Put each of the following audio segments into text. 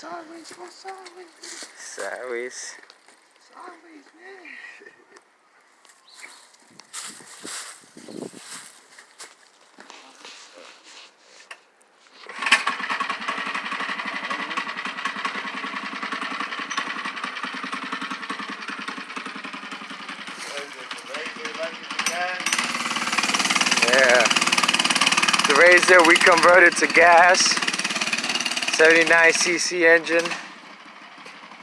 Sideways, go sideways. Sideways. Sideways, man. Yeah. The Razor we converted to gas. 79cc engine.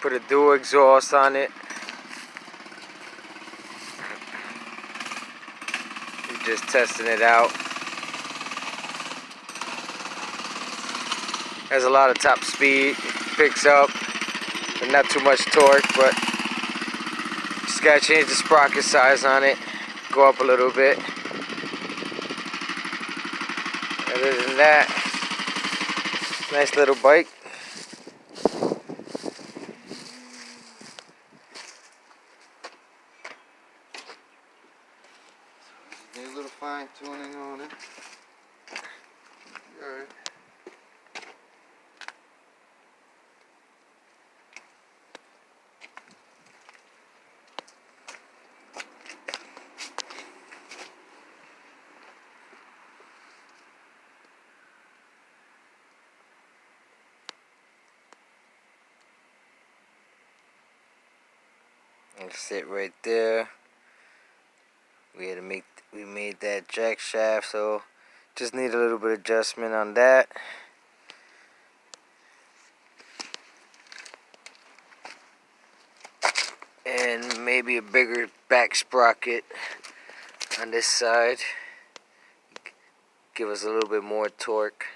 Put a dual exhaust on it. We're just testing it out. Has a lot of top speed. Picks up. And not too much torque, but just gotta change the sprocket size on it. Go up a little bit. Other than that, nice little bike. Need a little fine tuning on it. Alright. And sit right there. We made that jack shaft, so just need a little bit of adjustment on that. And maybe a bigger back sprocket on this side. Give us a little bit more torque.